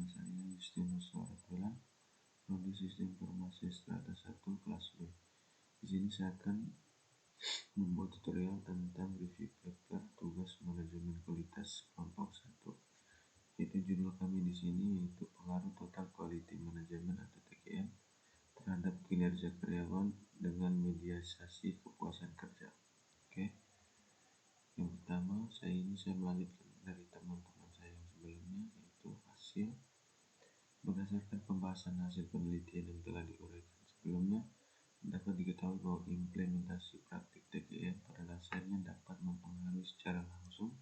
Saya Justinus Soratwilan, Prodi Sistem Informasi Strata 1 kelas B. Di sini saya akan membuat tutorial tentang review paper tugas manajemen kualitas kelompok 1. Itu judul kami di sini yaitu pengaruh total quality management atau TQM terhadap kinerja karyawan dengan mediasi kepuasan kerja. Oke. Yang pertama, saya melanjutkan dari teman-teman saya yang sebelumnya, yaitu hasil berdasarkan pembahasan hasil penelitian yang telah diuraikan sebelumnya. Dapat diketahui bahwa implementasi praktik TQM pada dasarnya dapat mempengaruhi secara langsung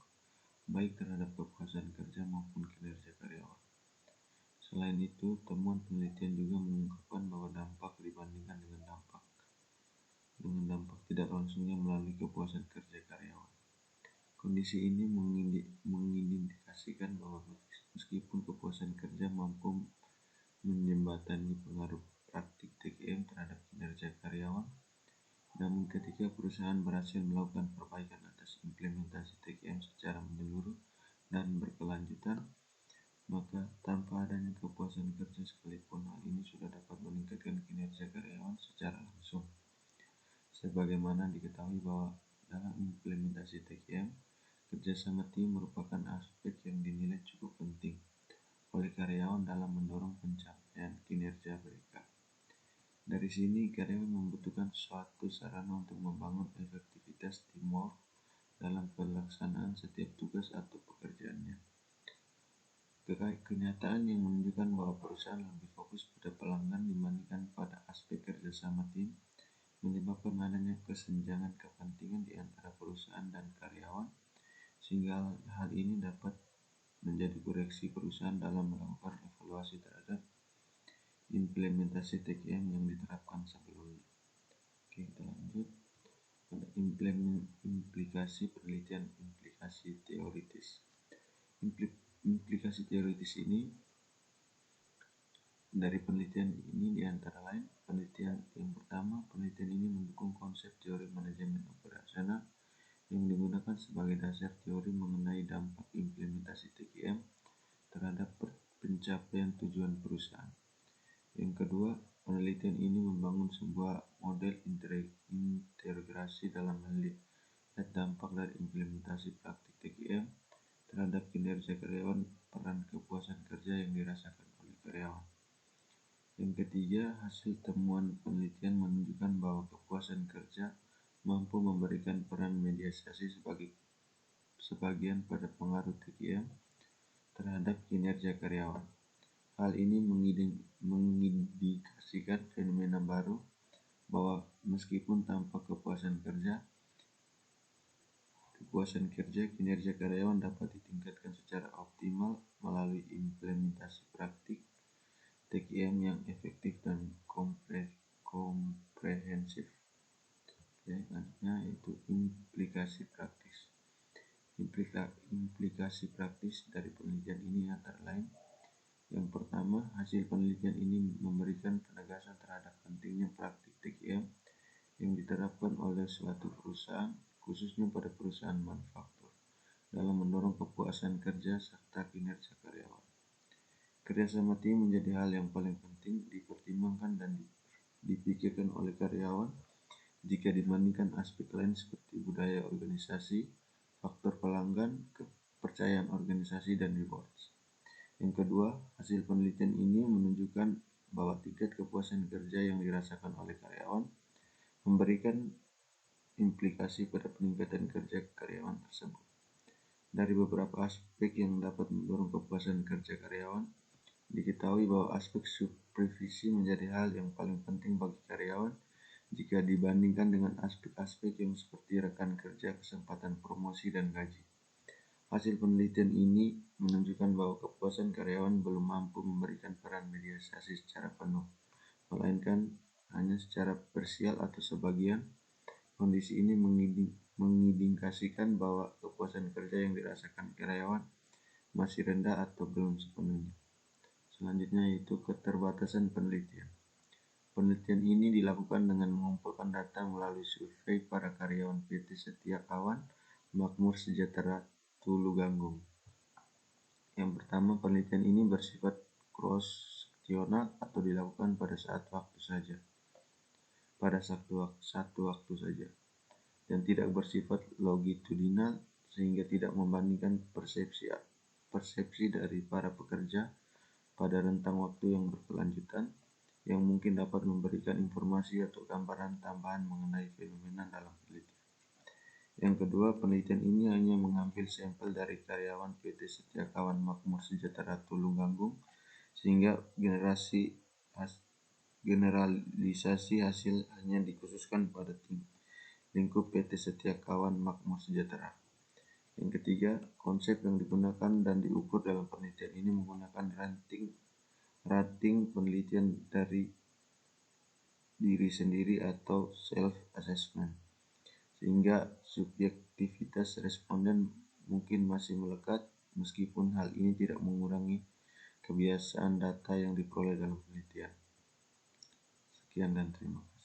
baik terhadap kepuasan kerja maupun kinerja karyawan. Selain itu, temuan penelitian juga mengungkapkan bahwa dampak dibandingkan dengan dampak tidak langsungnya melalui kepuasan kerja karyawan. Kondisi ini mengindikasikan bahwa meskipun kepuasan kerja mampu menjembatani pengaruh praktik TQM terhadap kinerja karyawan, namun ketika perusahaan berhasil melakukan perbaikan atas implementasi TQM secara menyeluruh dan berkelanjutan, maka tanpa adanya kepuasan kerja sekalipun hal ini sudah dapat meningkatkan kinerja karyawan secara langsung. Sebagaimana diketahui bahwa dalam implementasi TQM, kerjasama tim merupakan aspek yang dinilai cukup penting oleh karyawan dalam mendorong pencapaian kinerja mereka. Dari sini, karyawan membutuhkan suatu sarana untuk membangun efektivitas teamwork dalam pelaksanaan setiap tugas atau pekerjaannya. Kenyataan yang menunjukkan bahwa perusahaan lebih fokus pada pelanggan dibandingkan pada aspek kerjasama tim menyebabkan adanya kesenjangan kepentingan di antara perusahaan dan karyawan, sehingga hal ini dapat menjadi koreksi perusahaan dalam melakukan evaluasi terhadap implementasi TQM yang diterapkan sebelumnya. Oke, kita lanjut pada implikasi penelitian implikasi teoritis. Implikasi teoritis ini dari penelitian ini diantara lain, penelitian yang pertama, penelitian ini mendukung konsep teori manajemen operasional yang digunakan sebagai dasar teori mengenai dampak implementasi TQM terhadap pencapaian tujuan perusahaan. Yang kedua, penelitian ini membangun sebuah model integrasi dalam melihat dampak dari implementasi praktik TQM terhadap kinerja karyawan, peran kepuasan kerja yang dirasakan oleh karyawan. Yang ketiga, hasil temuan penelitian menunjukkan bahwa kepuasan kerja mampu memberikan peran mediasi sebagian pada pengaruh TQM terhadap kinerja karyawan. Hal ini mengindikasikan fenomena baru bahwa meskipun tanpa kepuasan kerja, kinerja karyawan dapat ditingkatkan secara optimal melalui implementasi praktik TQM yang efektif dan komprehensif. Selanjutnya yaitu implikasi praktis. Implikasi praktis dari penelitian ini antara lain, yang pertama, hasil penelitian ini memberikan penegasan terhadap pentingnya praktik TQM yang diterapkan oleh suatu perusahaan, khususnya pada perusahaan manufaktur, dalam mendorong kepuasan kerja serta kinerja karyawan. Kerjasama tim menjadi hal yang paling penting dipertimbangkan dan dipikirkan oleh karyawan jika dibandingkan aspek lain seperti budaya organisasi, faktor pelanggan, kepercayaan organisasi, dan rewards. Yang kedua, hasil penelitian ini menunjukkan bahwa tingkat kepuasan kerja yang dirasakan oleh karyawan memberikan implikasi pada peningkatan kerja karyawan tersebut. Dari beberapa aspek yang dapat mendorong kepuasan kerja karyawan, diketahui bahwa aspek supervisi menjadi hal yang paling penting bagi karyawan jika dibandingkan dengan aspek-aspek yang seperti rekan kerja, kesempatan promosi, dan gaji. Hasil penelitian ini menunjukkan bahwa kepuasan karyawan belum mampu memberikan peran mediasi secara penuh, melainkan hanya secara parsial atau sebagian. Kondisi ini mengindikasikan bahwa kepuasan kerja yang dirasakan karyawan masih rendah atau belum sepenuhnya. Selanjutnya yaitu keterbatasan penelitian. Penelitian ini dilakukan dengan mengumpulkan data melalui survei para karyawan PT Setia Kawan Makmur Sejahtera Tuluganggung. Yang pertama, penelitian ini bersifat situasional atau dilakukan pada satu waktu saja, dan tidak bersifat longitudinal sehingga tidak membandingkan persepsi dari para pekerja pada rentang waktu yang berkelanjutan, yang mungkin dapat memberikan informasi atau gambaran tambahan mengenai fenomena dalam penelitian. Yang kedua, penelitian ini hanya mengambil sampel dari karyawan PT Setia Kawan Makmur Sejahtera Tulungagung, sehingga generalisasi hasil hanya dikhususkan pada lingkup PT Setia Kawan Makmur Sejahtera. Yang ketiga, konsep yang digunakan dan diukur dalam penelitian ini menggunakan rating penelitian dari diri sendiri atau self-assessment, sehingga subjektivitas responden mungkin masih melekat, meskipun hal ini tidak mengurangi kebiasaan data yang diperoleh dalam penelitian. Sekian dan terima kasih.